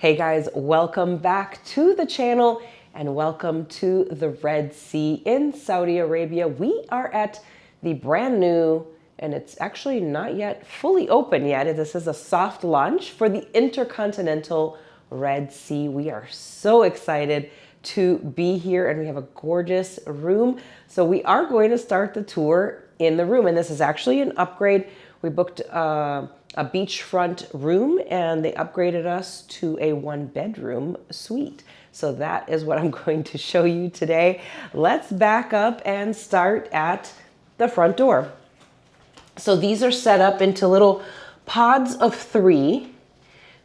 Hey guys, welcome back to the channel and welcome to the Red Sea in Saudi Arabia. We are at the brand new, and it's actually not yet fully open yet. This is a soft launch for the InterContinental Red Sea. We are so excited to be here and we have a gorgeous room. So we are going to start the tour in the room, and this is actually an upgrade. We booked a beachfront room and they upgraded us to a 1-bedroom suite. So that is what I'm going to show you today. Let's back up and start at the front door. So these are set up into little pods of 3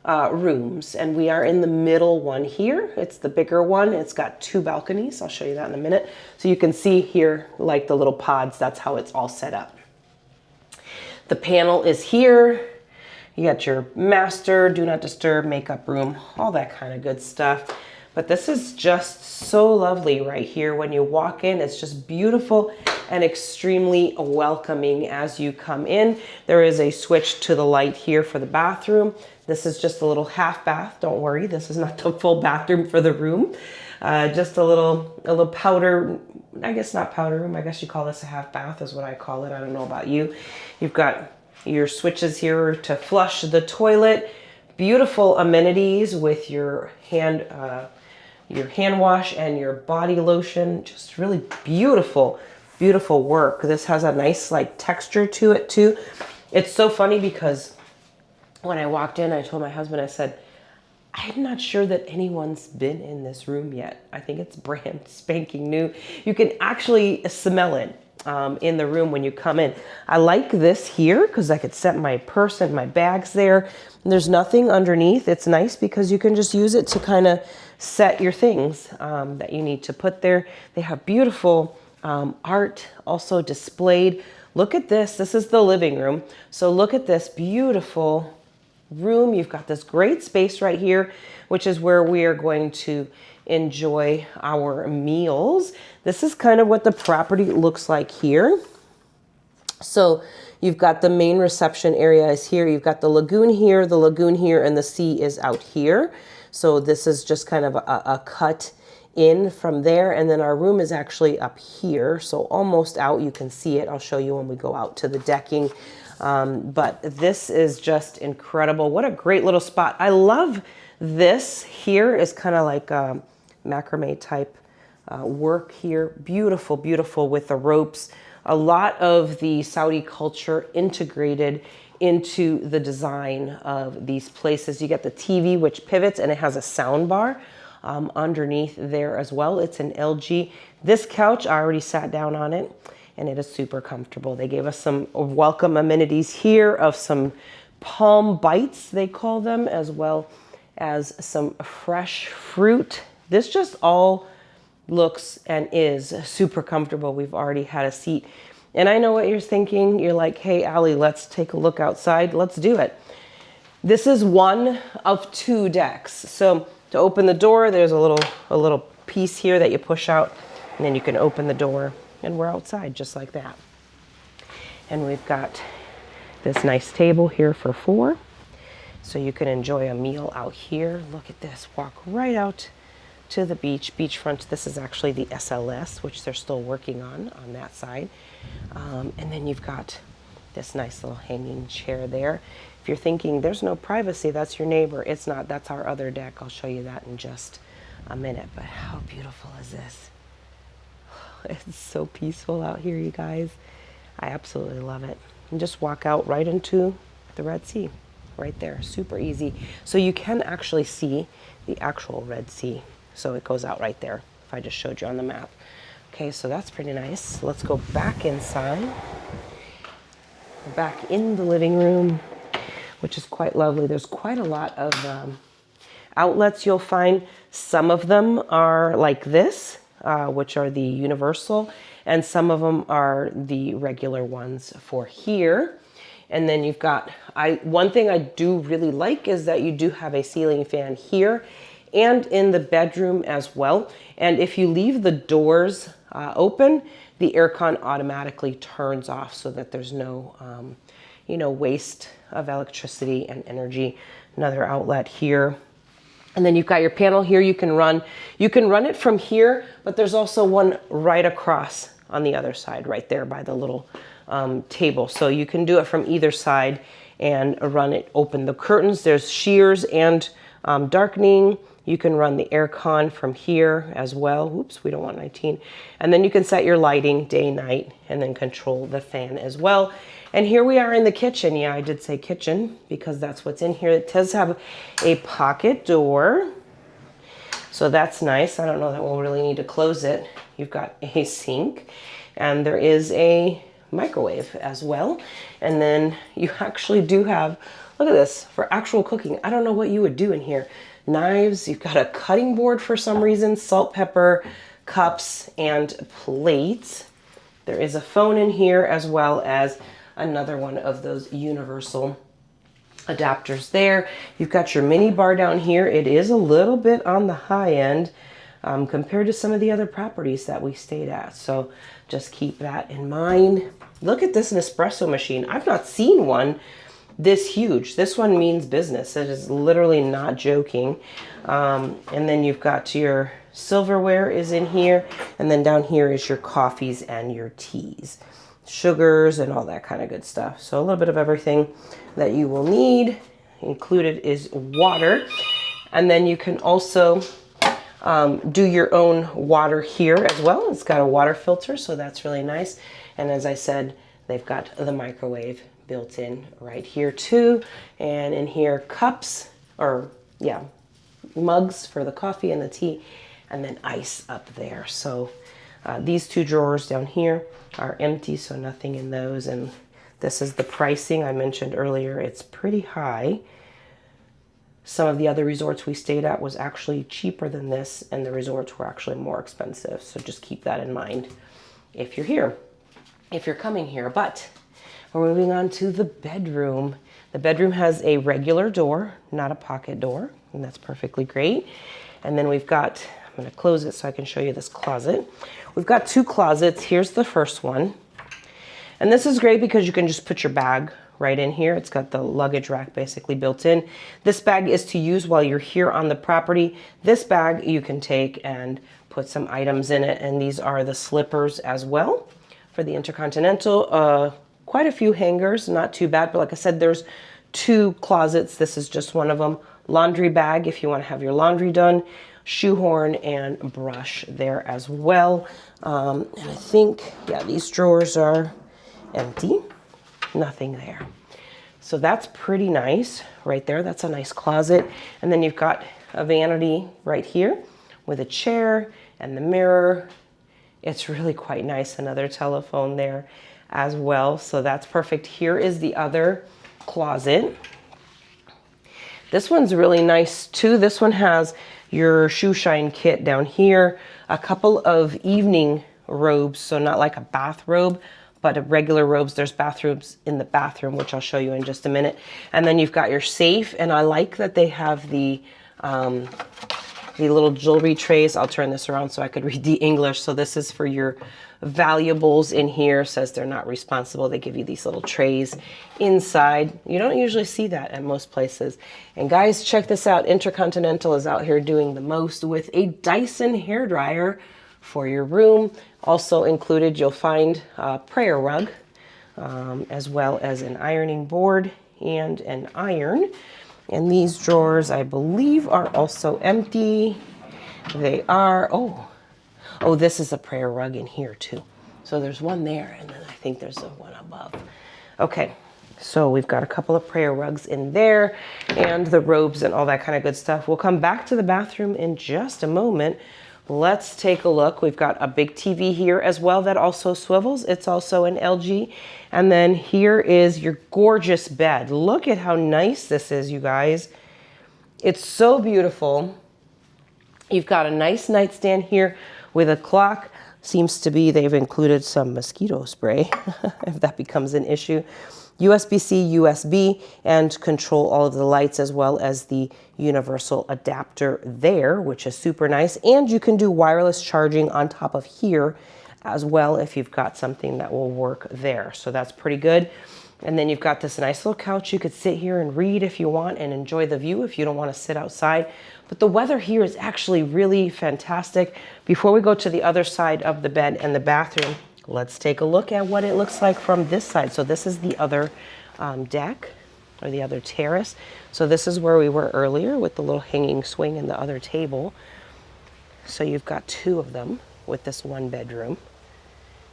rooms, and we are in the middle one here. It's the bigger one. It's got 2 balconies. I'll show you that in a minute. So you can see here, like the little pods, that's how it's all set up. The panel is here. You got your master, do not disturb, makeup room, all that kind of good stuff. But this is just so lovely right here. When you walk in, it's just beautiful and extremely welcoming as you come in. There is a switch to the light here for the bathroom. This is just a little half bath. Don't worry, this is not the full bathroom for the room. Just a little powder, I guess not powder room. I guess you call this a half bath is what I call it. I don't know about you. You've got your switches here to flush the toilet. Beautiful amenities with your hand wash and your body lotion. Just really beautiful, beautiful work. This has a nice like texture to it too. It's so funny because when I walked in, I told my husband, I said, I'm not sure that anyone's been in this room yet. I think it's brand spanking new. You can actually smell it in the room when you come in. I like this here because I could set my purse and my bags there. And there's nothing underneath. It's nice because you can just use it to kind of set your things that you need to put there. They have beautiful art also displayed. Look at this. This is the living room. So look at this beautiful room. You've got this great space right here, which is where we are going to enjoy our meals. This is kind of what the property looks like here. So you've got the main reception area is here. You've got the lagoon here, and the sea is out here. So this is just kind of a cut in from there. And then our room is actually up here. So almost out, you can see it. I'll show you when we go out to the decking. But this is just incredible. What a great little spot. I love this here is kind of like a macrame type work here. Beautiful, beautiful with the ropes. A lot of the Saudi culture integrated into the design of these places. You get the TV, which pivots, and it has a sound bar underneath there as well. It's an LG. This couch, I already sat down on it, and it is super comfortable. They gave us some welcome amenities here of some palm bites, they call them, as well as some fresh fruit. This just all looks and is super comfortable. We've already had a seat. And I know what you're thinking. You're like, hey, Allie, let's take a look outside. Let's do it. This is one of 2 decks. So to open the door, there's a little piece here that you push out, and then you can open the door, and we're outside just like that. And we've got this nice table here for 4. So you can enjoy a meal out here. Look at this, walk right out to the beachfront. This is actually the SLS, which they're still working on that side. And then you've got this nice little hanging chair there. If you're thinking there's no privacy, that's your neighbor. It's not, that's our other deck. I'll show you that in just a minute, but how beautiful is this? It's so peaceful out here, you guys. I absolutely love it. And just walk out right into the Red Sea. Right there, super easy. So you can actually see the actual Red Sea. So it goes out right there, if I just showed you on the map. Okay, so that's pretty nice. Let's go back inside. We're back in the living room, which is quite lovely. There's quite a lot of outlets you'll find. Some of them are like this, which are the universal, and some of them are the regular ones for here. And then you've got, one thing I do really like is that you do have a ceiling fan here and in the bedroom as well. And if you leave the doors open, the aircon automatically turns off so that there's no, waste of electricity and energy. Another outlet here. And then you've got your panel here. You can run it from here, but there's also one right across on the other side, right there by the little table. So you can do it from either side and run it open. The curtains, there's shears and darkening. You can run the air con from here as well. Oops, we don't want 19. And then you can set your lighting day, night, and then control the fan as well. And here we are in the kitchen. Yeah, I did say kitchen because that's what's in here. It does have a pocket door. So that's nice. I don't know that we'll really need to close it. You've got a sink and there is a microwave as well. And then you actually do have, look at this, for actual cooking. I don't know what you would do in here. Knives, you've got a cutting board for some reason, salt, pepper, cups, and plates. There is a phone in here as well as another one of those universal adapters there. You've got your mini bar down here. It is a little bit on the high end compared to some of the other properties that we stayed at. So just keep that in mind. Look at this Nespresso machine. I've not seen one this huge. This one means business. It is literally not joking. And then you've got your silverware is in here. And then down here is your coffees and your teas, sugars and all that kind of good stuff. So a little bit of everything that you will need. Included is water. And then you can also do your own water here as well. It's got a water filter, so that's really nice. And as I said, they've got the microwave built in right here too. And in here, cups, or yeah, mugs for the coffee and the tea, and then ice up there. So these two drawers down here are empty, so nothing in those. And this is the pricing I mentioned earlier. It's pretty high. Some of the other resorts we stayed at was actually cheaper than this, and the resorts were actually more expensive. So just keep that in mind if you're here, if you're coming here. But we're moving on to the bedroom. The bedroom has a regular door, not a pocket door, and that's perfectly great. And then we've got, I'm gonna close it so I can show you this closet. We've got two closets. Here's the first one. And this is great because you can just put your bag right in here. It's got the luggage rack basically built in. This bag is to use while you're here on the property. This bag you can take and put some items in it. And these are the slippers as well for the InterContinental. Quite a few hangers, not too bad, but like I said, there's two closets. This is just one of them. Laundry bag if you want to have your laundry done, shoehorn and brush there as well. And I think, yeah, these drawers are empty, nothing there. So that's pretty nice right there. That's a nice closet. And then you've got a vanity right here with a chair and the mirror. It's really quite nice. Another telephone there as well. So that's perfect. Here is the other closet. This one's really nice too. This one has your shoe shine kit down here, a couple of evening robes. So not like a bathrobe, but a regular robes. There's bathrobes in the bathroom, which I'll show you in just a minute. And then you've got your safe. And I like that they have the little jewelry trays. I'll turn this around so I could read the English. So this is for your valuables in here. Says they're not responsible. They give you these little trays inside. You don't usually see that at most places. And guys, check this out. InterContinental is out here doing the most with a Dyson hairdryer for your room. Also included, you'll find a prayer rug, as well as an ironing board and an iron. And these drawers, I believe, are also empty. They are, oh, this is a prayer rug in here too. So there's one there, and then I think there's a one above. Okay, so we've got a couple of prayer rugs in there and the robes and all that kind of good stuff. We'll come back to the bathroom in just a moment. Let's take a look. We've got a big TV here as well that also swivels. It's also an LG. And then here is your gorgeous bed. Look at how nice this is, you guys. It's so beautiful. You've got a nice nightstand here with a clock. Seems to be they've included some mosquito spray if that becomes an issue. USB-C, USB, and control all of the lights as well as the universal adapter there, which is super nice. And you can do wireless charging on top of here as well if you've got something that will work there. So that's pretty good. And then you've got this nice little couch. You could sit here and read if you want and enjoy the view if you don't want to sit outside. But the weather here is actually really fantastic. Before we go to the other side of the bed and the bathroom, let's take a look at what it looks like from this side. So this is the other deck, or the other terrace. So this is where we were earlier with the little hanging swing and the other table. So you've got two of them with this one bedroom.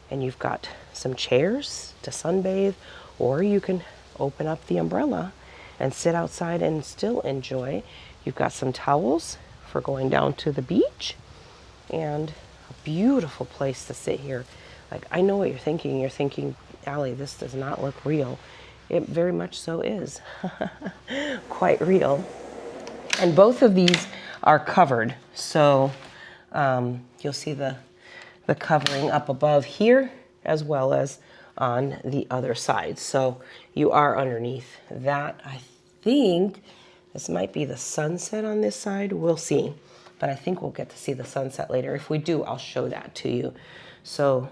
And you've got some chairs to sunbathe, or you can open up the umbrella and sit outside and still enjoy. You've got some towels for going down to the beach, and a beautiful place to sit here. Like, I know what you're thinking. You're thinking, Allie, this does not look real. It very much so is. Quite real. And both of these are covered. So you'll see the covering up above here as well as on the other side. So you are underneath that. I think this might be the sunset on this side. We'll see. But I think we'll get to see the sunset later. If we do, I'll show that to you. So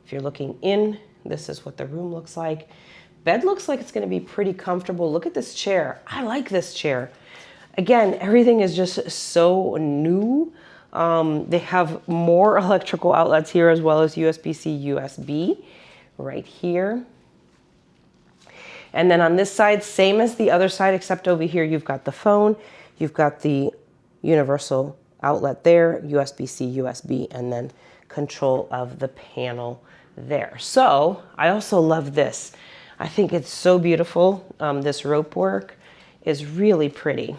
if you're looking in, this is what the room looks like. Bed looks like it's going to be pretty comfortable. Look at this chair. I like this chair. Again, everything is just so new. They have more electrical outlets here as well as USB-C, USB right here. And then on this side, same as the other side, except over here, you've got the phone, you've got the universal outlet there, USB-C, USB, and then control of the panel there. So I also love this. I think it's so beautiful. This rope work is really pretty.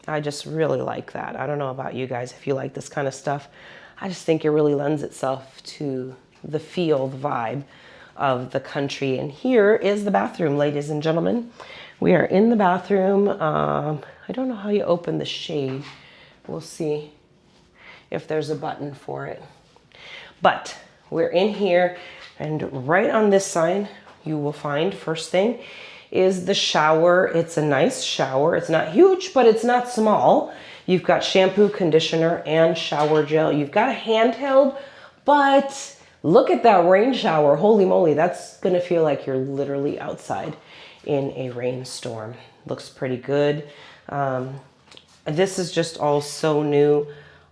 I just really like that. I don't know about you guys if you like this kind of stuff. I just think it really lends itself to the feel, the vibe of the country. And here is the bathroom, ladies and gentlemen. We are in the bathroom. I don't know how you open the shade. We'll see if there's a button for it. But we're in here, and right on this side, you will find, first thing, is the shower. It's a nice shower. It's not huge, but it's not small. You've got shampoo, conditioner, and shower gel. You've got a handheld, but look at that rain shower. Holy moly, that's gonna feel like you're literally outside in a rainstorm. Looks pretty good. This is just all so new.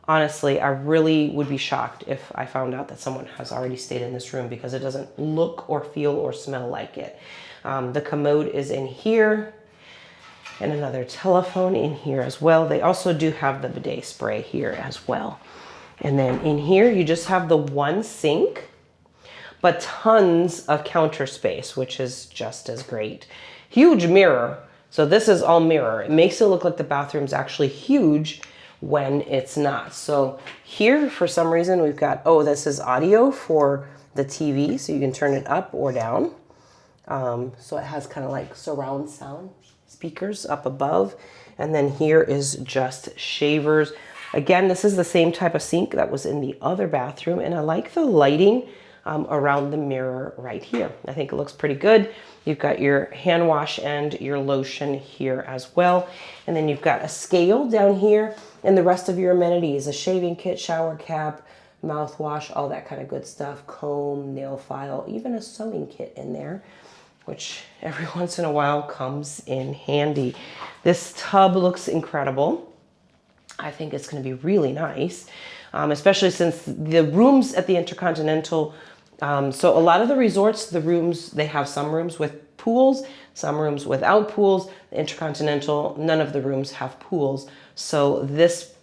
Honestly, I really would be shocked if I found out that someone has already stayed in this room because it doesn't look or feel or smell like it. The commode is in here, and another telephone in here as well. They also do have the bidet spray here as well. And then in here, you just have the one sink, but tons of counter space, which is just as great. Huge mirror. So this is all mirror. It makes it look like the bathroom's actually huge when it's not. So here, for some reason, we've got, oh, this is audio for the TV, so you can turn it up or down. So it has kind of like surround sound speakers up above. And then here is just shavers. Again, this is the same type of sink that was in the other bathroom. And I like the lighting around the mirror right here. I think it looks pretty good. You've got your hand wash and your lotion here as well. And then you've got a scale down here and the rest of your amenities, a shaving kit, shower cap, mouthwash, all that kind of good stuff, comb, nail file, even a sewing kit in there, which every once in a while comes in handy. This tub looks incredible. I think it's going to be really nice, especially since the rooms at the InterContinental, so a lot of the resorts, the rooms, they have some rooms with pools, some rooms without pools. The InterContinental, none of the rooms have pools. So this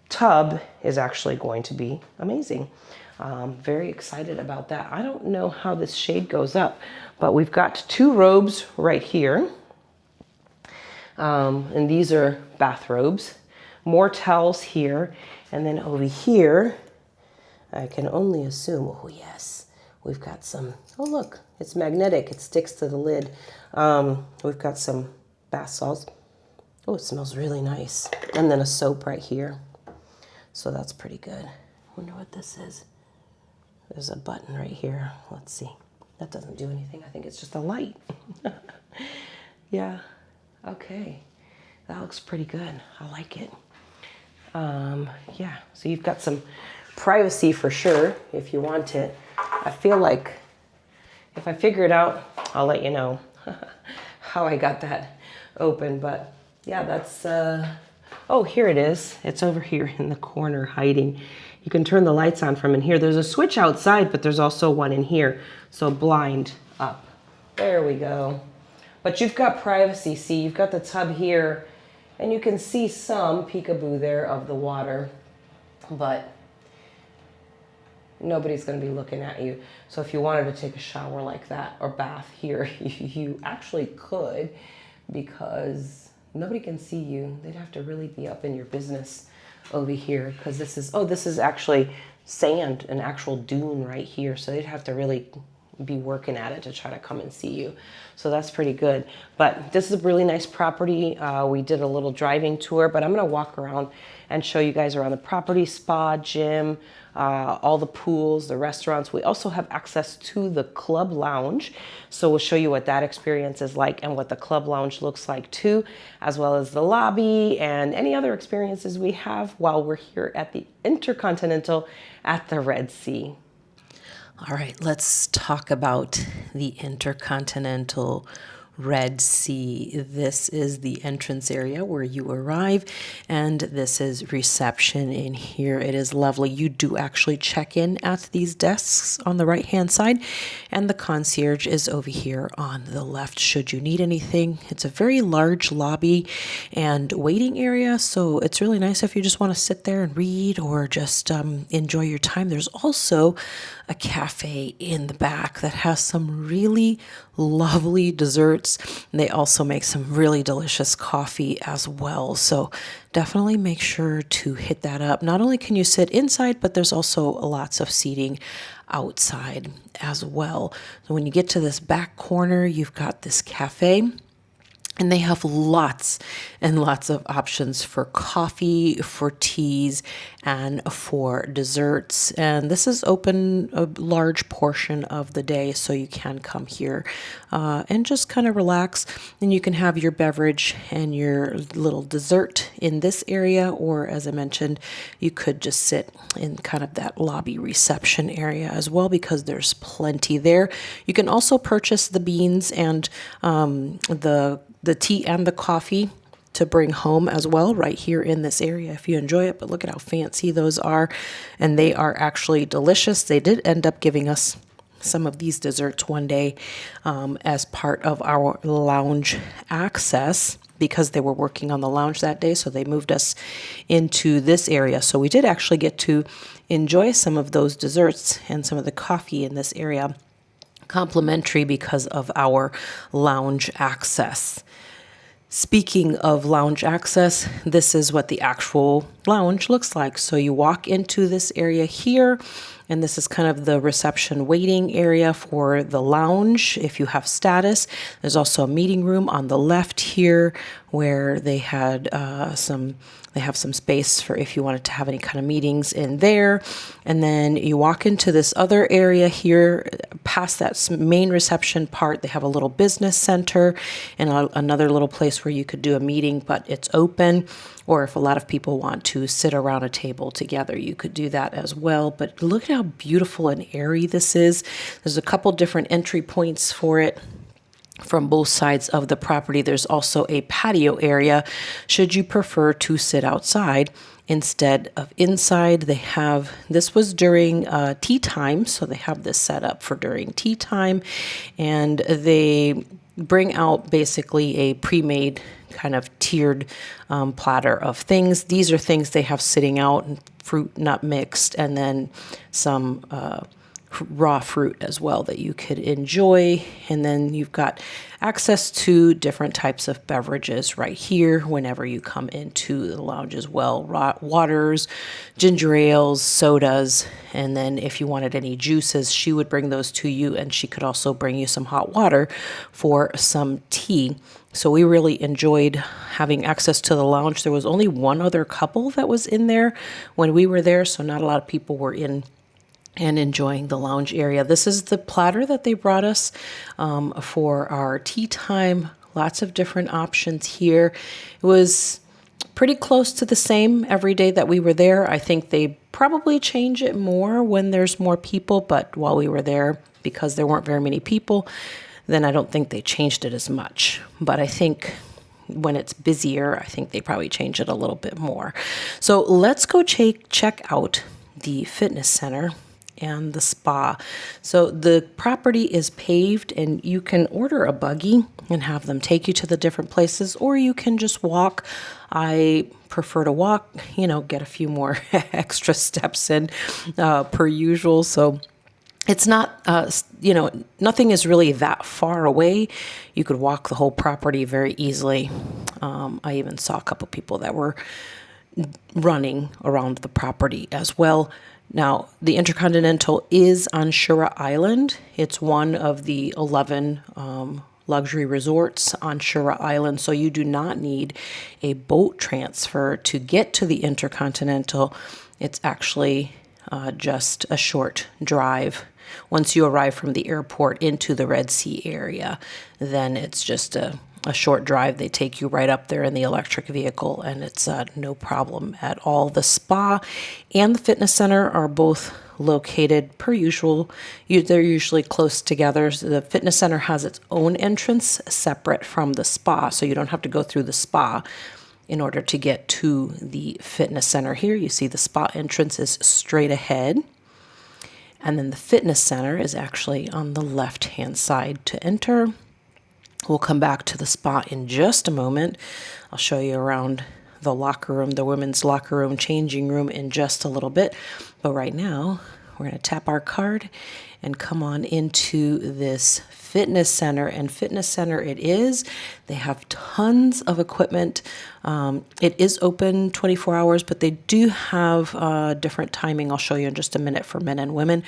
tub is actually going to be amazing. Very excited about that. I don't know how this shade goes up, but we've got two robes right here. And these are bathrobes. More towels here. And then over here, I can only assume, oh yes, we've got some, oh look, it's magnetic. It sticks to the lid. We've got some bath salts. Oh, it smells really nice. And then a soap right here. So that's pretty good. Wonder what this is. There's a button right here. Let's see. That doesn't do anything. I think it's just a light. Yeah. Okay. That looks pretty good. I like it. Yeah. So you've got some privacy for sure if you want it. I feel like if I figure it out, I'll let you know how I got that open. But yeah, that's, oh, here it is. It's over here in the corner hiding. You can turn the lights on from in here. There's a switch outside, but there's also one in here. So blind up. There we go. But you've got privacy. See, you've got the tub here, and you can see some peekaboo there of the water, but nobody's going to be looking at you. So if you wanted to take a shower like that or bath here, you actually could, because nobody can see you. They'd have to really be up in your business over here, because this is, oh, this is actually sand, an actual dune right here. So they'd have to really be working at it to try to come and see you. So that's pretty good. But this is a really nice property. We did a little driving tour, but I'm gonna walk around and show you guys around the property, spa, gym, all the pools, the restaurants. We also have access to the club lounge. So we'll show you what that experience is like and what the club lounge looks like too, as well as the lobby and any other experiences we have while we're here at the InterContinental at the Red Sea. All right, let's talk about the InterContinental Red Sea. This is the entrance area where you arrive, and this is reception in here. It is lovely. You do actually check in at these desks on the right-hand side, and the concierge is over here on the left should you need anything. It's a very large lobby and waiting area, so it's really nice if you just want to sit there and read or just enjoy your time. There's also a cafe in the back that has some really lovely desserts. They also make some really delicious coffee as well. So definitely make sure to hit that up. Not only can you sit inside, but there's also lots of seating outside as well. So when you get to this back corner, you've got this cafe. And they have lots and lots of options for coffee, for teas, and for desserts. And this is open a large portion of the day, so you can come here and just kind of relax. And you can have your beverage and your little dessert in this area, or as I mentioned, you could just sit in kind of that lobby reception area as well, because there's plenty there. You can also purchase the beans and the tea and the coffee to bring home as well right here in this area if you enjoy it. But look at how fancy those are, and they are actually delicious. They did end up giving us some of these desserts one day as part of our lounge access, because they were working on the lounge that day, so they moved us into this area. So we did actually get to enjoy some of those desserts and some of the coffee in this area, complimentary because of our lounge access. Speaking of lounge access, this is what the actual lounge looks like. So you walk into this area here, and this is kind of the reception waiting area for the lounge if you have status. There's also a meeting room on the left here where they had they have some space for if you wanted to have any kind of meetings in there. And then you walk into this other area here, past that main reception part. They have a little business center and another little place where you could do a meeting, but it's open. Or if a lot of people want to sit around a table together, you could do that as well. But look at how beautiful and airy this is. There's a couple different entry points for it from both sides of the property. There's also a patio area should you prefer to sit outside instead of inside. They have, this was during tea time, so they have this set up for during tea time, and they bring out basically a pre-made kind of tiered platter of things. These are things they have sitting out, fruit not mixed, and then some raw fruit as well that you could enjoy. And then you've got access to different types of beverages right here whenever you come into the lounge as well. Waters, ginger ales, sodas, and then if you wanted any juices, she would bring those to you, and she could also bring you some hot water for some tea. So we really enjoyed having access to the lounge. There was only one other couple that was in there when we were there, so not a lot of people were in and enjoying the lounge area. This is the platter that they brought us for our tea time. Lots of different options here. It was pretty close to the same every day that we were there. I think they probably change it more when there's more people, but while we were there, because there weren't very many people, then I don't think they changed it as much. But I think when it's busier, I think they probably change it a little bit more. So let's go check out the fitness center and the spa. So the property is paved, and you can order a buggy and have them take you to the different places, or you can just walk. I prefer to walk, get a few more extra steps in per usual. So it's not, nothing is really that far away. You could walk the whole property very easily. I even saw a couple people that were running around the property as well. Now, the InterContinental is on Shura Island. It's one of the 11 luxury resorts on Shura Island, so you do not need a boat transfer to get to the InterContinental. It's actually just a short drive. Once you arrive from the airport into the Red Sea area, then it's just a short drive. They take you right up there in the electric vehicle, and it's no problem at all. The spa and the fitness center are both located per usual. They're usually close together. So the fitness center has its own entrance separate from the spa, so you don't have to go through the spa in order to get to the fitness center. Here you see the spa entrance is straight ahead, and then the fitness center is actually on the left-hand side to enter. We'll come back to the spa in just a moment. I'll show you around the locker room, the women's locker room, changing room in just a little bit. But right now, we're going to tap our card and come on into this fitness center. And fitness center it is. They have tons of equipment. It is open 24 hours, but they do have different timing. I'll show you in just a minute for men and women.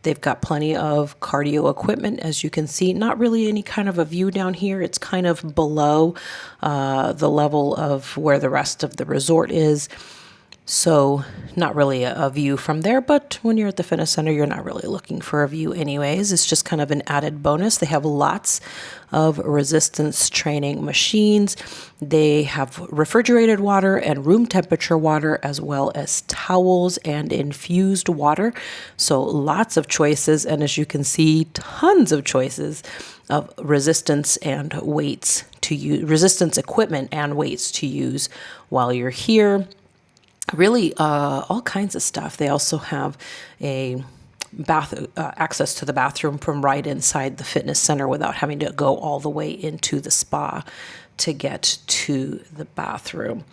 They've got plenty of cardio equipment, as you can see. Not really any kind of a view down here. It's kind of below the level of where the rest of the resort is. So not really a view from there, but when you're at the fitness center, you're not really looking for a view anyways. It's just kind of an added bonus. They have lots of resistance training machines. They have refrigerated water and room temperature water, as well as towels and infused water. So lots of choices. And as you can see, tons of choices of resistance and weights to use, resistance equipment and weights to use while you're here. Really, all kinds of stuff. They also have a access to the bathroom from right inside the fitness center without having to go all the way into the spa to get to the bathroom.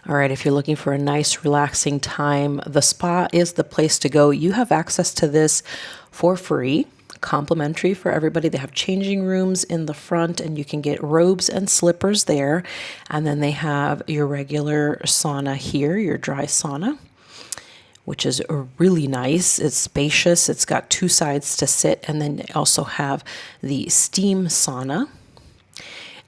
All right, if you're looking for a nice, relaxing time, the spa is the place to go. You have access to this for free, complimentary for everybody. They have changing rooms in the front, and you can get robes and slippers there. And then they have your regular sauna here, your dry sauna, which is really nice. It's spacious. It's got two sides to sit, and then they also have the steam sauna.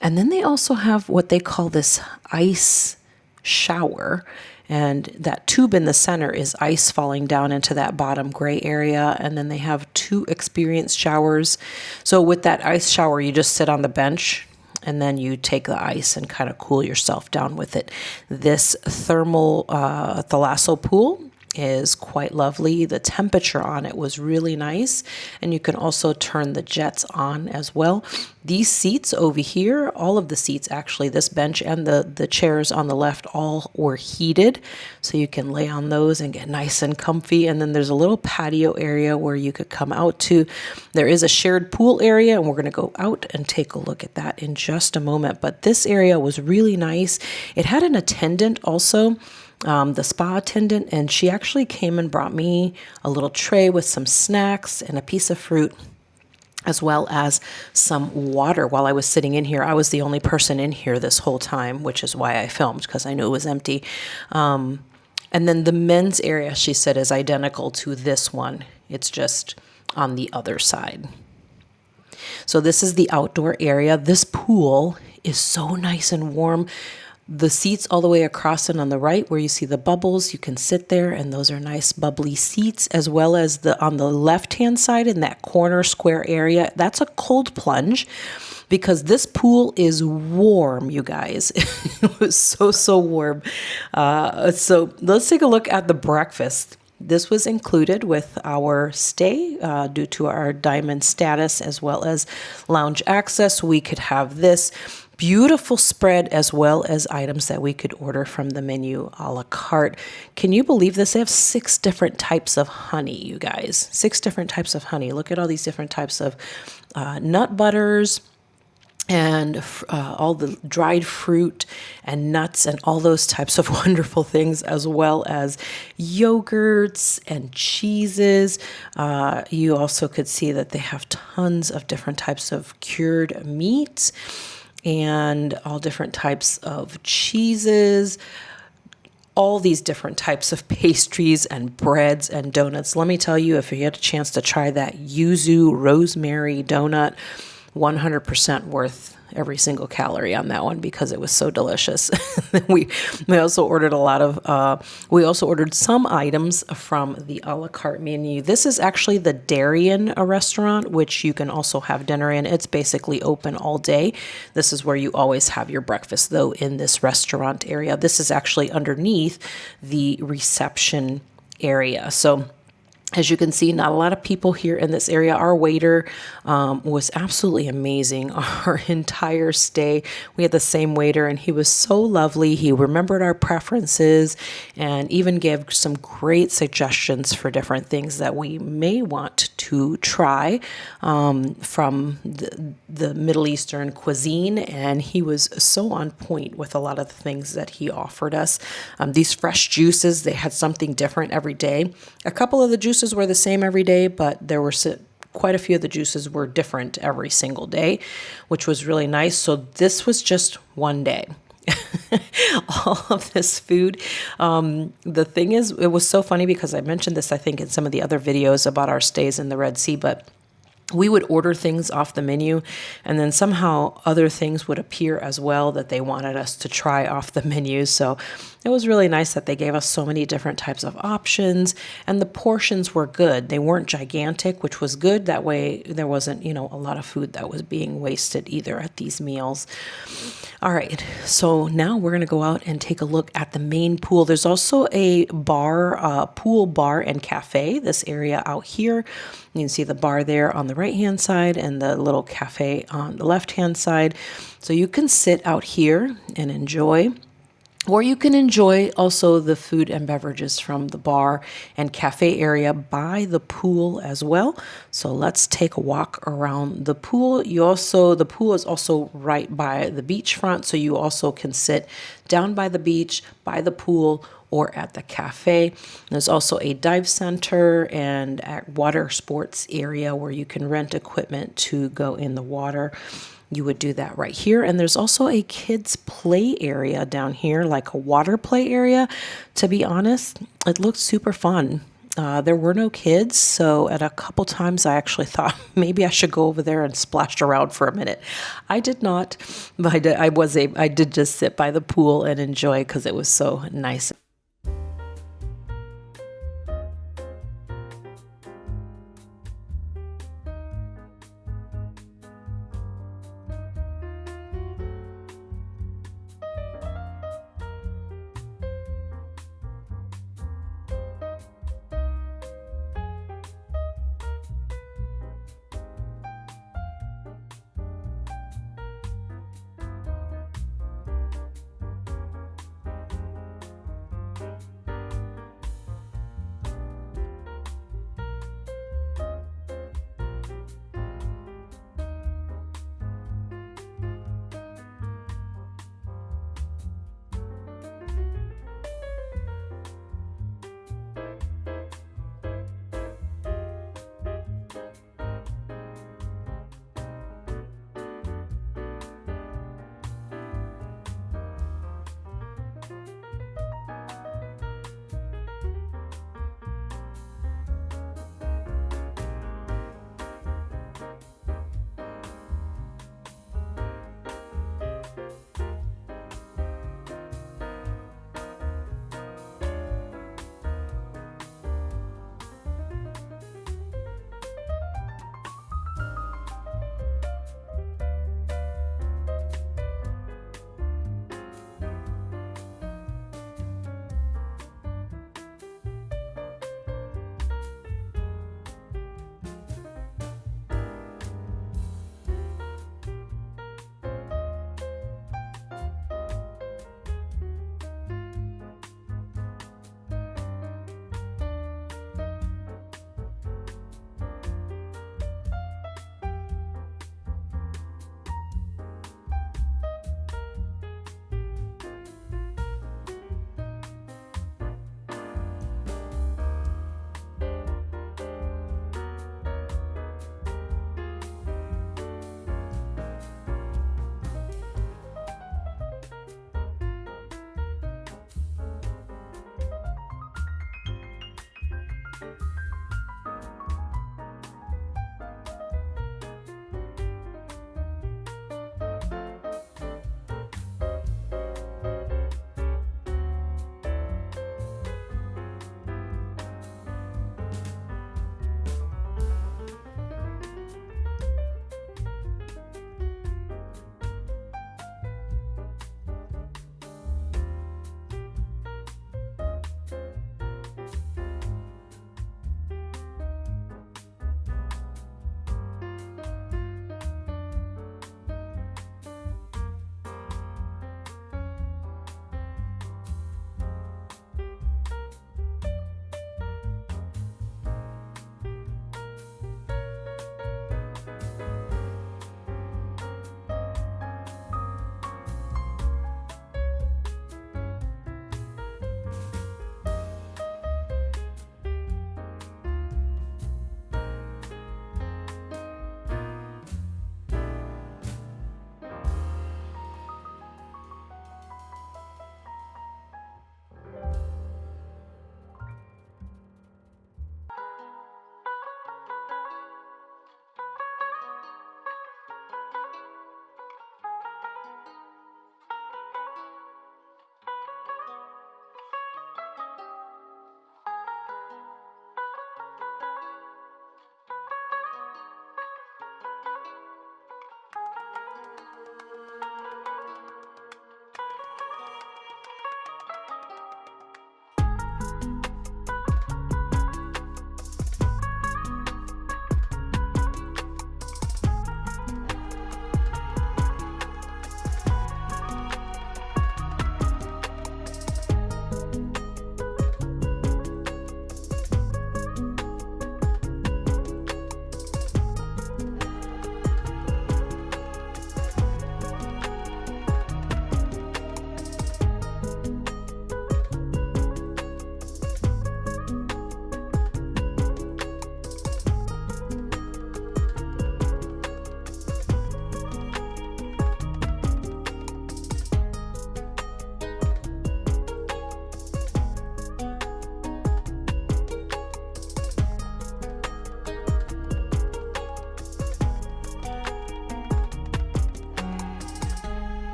And then they also have what they call this ice shower, and that tube in the center is ice falling down into that bottom gray area. And then they have two experience showers. So with that ice shower, you just sit on the bench and then you take the ice and kind of cool yourself down with it. This thermal thalasso pool is quite lovely. The temperature on it was really nice, and you can also turn the jets on as well. These seats over here, all of the seats actually, this bench and the chairs on the left, all were heated, so you can lay on those and get nice and comfy. And then there's a little patio area where you could come out to. There is a shared pool area, and we're going to go out and take a look at that in just a moment. But this area was really nice. It had an attendant also, the spa attendant, and she actually came and brought me a little tray with some snacks and a piece of fruit, as well as some water while I was sitting in here. I was the only person in here this whole time, which is why I filmed, because I knew it was empty. And then the men's area, she said, is identical to this one. It's just on the other side. So this is the outdoor area. This pool is so nice and warm. The seats all the way across and on the right where you see the bubbles, you can sit there, and those are nice bubbly seats, as well as on the left-hand side in that corner square area. That's a cold plunge because this pool is warm, you guys. It was so warm. So let's take a look at the breakfast. This was included with our stay due to our diamond status, as well as lounge access. We could have this beautiful spread, as well as items that we could order from the menu a la carte. Can you believe this? They have 6 different types of honey, you guys. 6 different types of honey. Look at all these different types of nut butters, and all the dried fruit and nuts and all those types of wonderful things, as well as yogurts and cheeses. You also could see that they have tons of different types of cured meats and all different types of cheeses, all these different types of pastries and breads and donuts. Let me tell you, if you get a chance to try that yuzu rosemary donut, 100% worth every single calorie on that one because it was so delicious. we also ordered we also ordered some items from the a la carte menu. This is actually the Darien restaurant, which you can also have dinner in. It's basically open all day. This is where you always have your breakfast, though, in this restaurant area. This is actually underneath the reception area. So as you can see, not a lot of people here in this area. Our waiter was absolutely amazing our entire stay. We had the same waiter, and he was so lovely. He remembered our preferences and even gave some great suggestions for different things that we may want to try from the Middle Eastern cuisine. And he was so on point with a lot of the things that he offered us. These fresh juices, they had something different every day. A couple of the juices were the same every day, but there were quite a few of the juices were different every single day, which was really nice. So this was just one day. All of this food. The thing is, it was so funny because I mentioned this, I think, in some of the other videos about our stays in the Red Sea, but we would order things off the menu, and then somehow other things would appear as well that they wanted us to try off the menu. So it was really nice that they gave us so many different types of options, and the portions were good. They weren't gigantic, which was good. That way there wasn't, a lot of food that was being wasted either at these meals. All right, so now we're going to go out and take a look at the main pool. There's also a bar, pool bar and cafe, this area out here. You can see the bar there on the right-hand side and the little cafe on the left-hand side. So you can sit out here and enjoy, or you can enjoy also the food and beverages from the bar and cafe area by the pool as well. So let's take a walk around the pool. The pool is also right by the beachfront, so you also can sit down by the beach, by the pool, or at the cafe. There's also a dive center and a water sports area where you can rent equipment to go in the water. You would do that right here. And there's also a kids play area down here, like a water play area. To be honest, it looked super fun. There were no kids, so at a couple times I actually thought maybe I should go over there and splash around for a minute. I did not, but I did just sit by the pool and enjoy because it was so nice.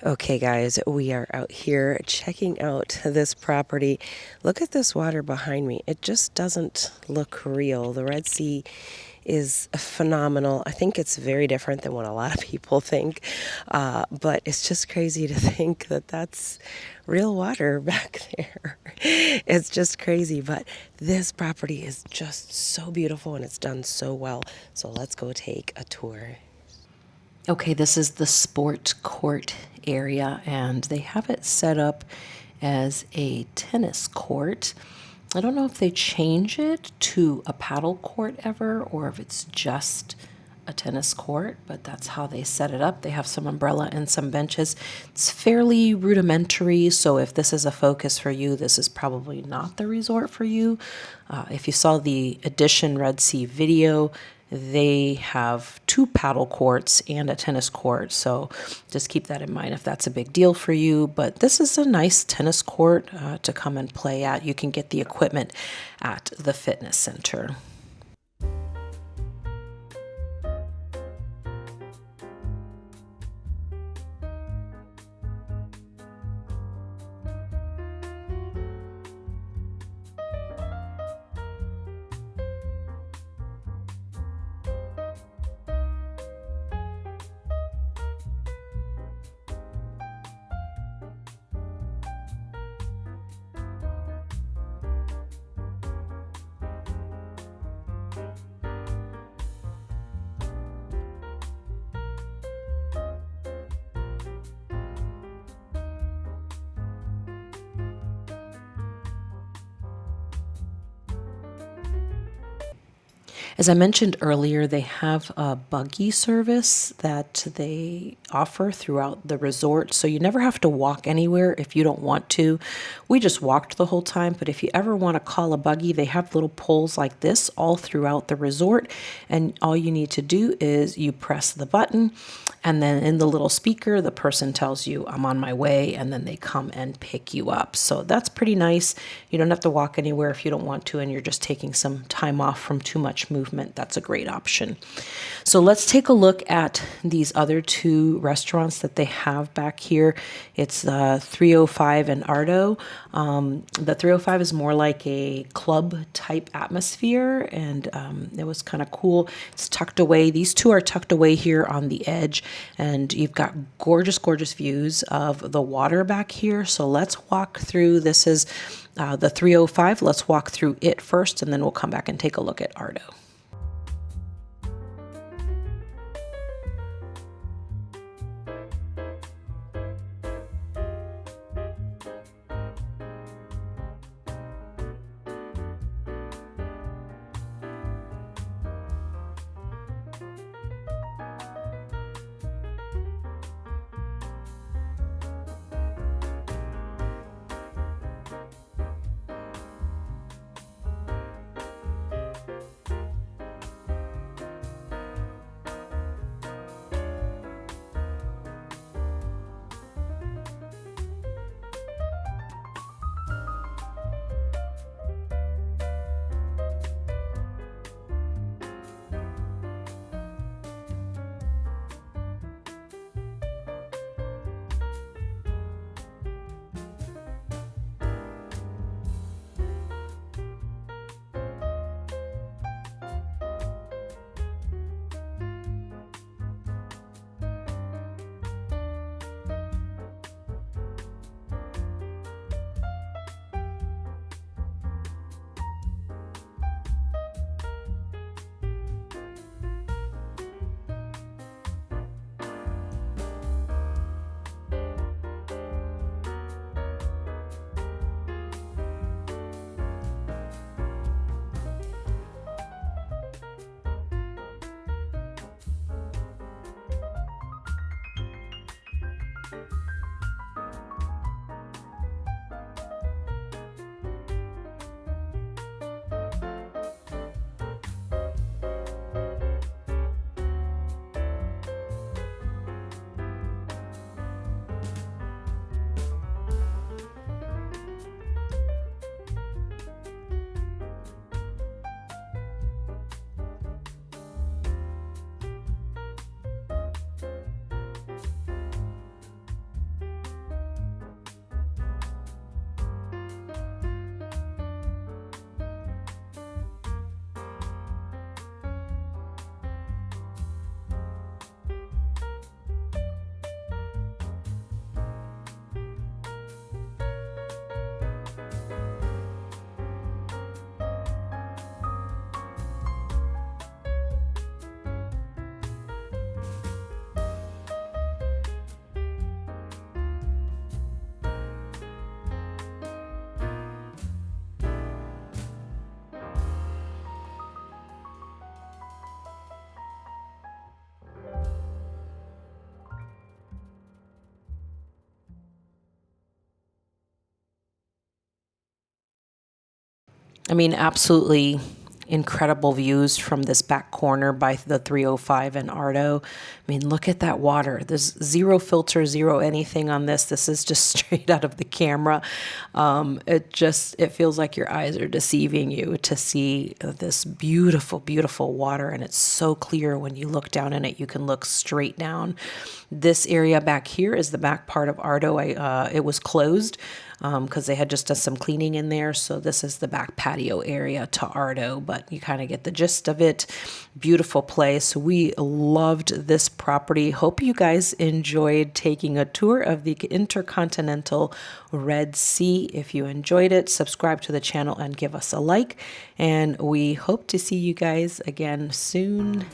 Okay, guys, we are out here checking out this property. Look at this water behind me. It just doesn't look real. The Red Sea is phenomenal. I think it's very different than what a lot of people think, but it's just crazy to think that that's real water back there. It's just crazy, but this property is just so beautiful and it's done so well. So let's go take a tour. Okay, this is the sport court area, and they have it set up as a tennis court. I don't know if they change it to a paddle court ever or if it's just a tennis court, but that's how they set it up. They have some umbrella and some benches. It's fairly rudimentary, so if this is a focus for you, this is probably not the resort for you. If you saw the Edition Red Sea video, they have 2 paddle courts and a tennis court, so just keep that in mind if that's a big deal for you. But this is a nice tennis court to come and play at. You can get the equipment at the fitness center. As I mentioned earlier, they have a buggy service that they offer throughout the resort, so you never have to walk anywhere if you don't want to. We just walked the whole time, but if you ever want to call a buggy, they have little poles like this all throughout the resort, and all you need to do is you press the button, and then in the little speaker, the person tells you, "I'm on my way," and then they come and pick you up. So that's pretty nice. You don't have to walk anywhere if you don't want to, and you're just taking some time off from too much movement. That's a great option. So let's take a look at these other 2 restaurants that they have back here. It's 305 and Ardo. The 305 is more like a club type atmosphere, and it was kind of cool. It's tucked away. These 2 are tucked away here on the edge, and you've got gorgeous, gorgeous views of the water back here. So let's walk through. This is the 305. Let's walk through it first, and then we'll come back and take a look at Ardo. I mean, absolutely incredible views from this back corner by the 305 and Ardo. I mean, look at that water. There's zero filter, zero anything on this. This is just straight out of the camera. It feels like your eyes are deceiving you to see this beautiful, beautiful water. And it's so clear when you look down in it, you can look straight down. This area back here is the back part of Ardo. It was closed because they had just done some cleaning in there. So this is the back patio area to Ardo, but you kind of get the gist of it. Beautiful place. We loved this property. Hope you guys enjoyed taking a tour of the InterContinental Red Sea. If you enjoyed it, subscribe to the channel and give us a like. And we hope to see you guys again soon.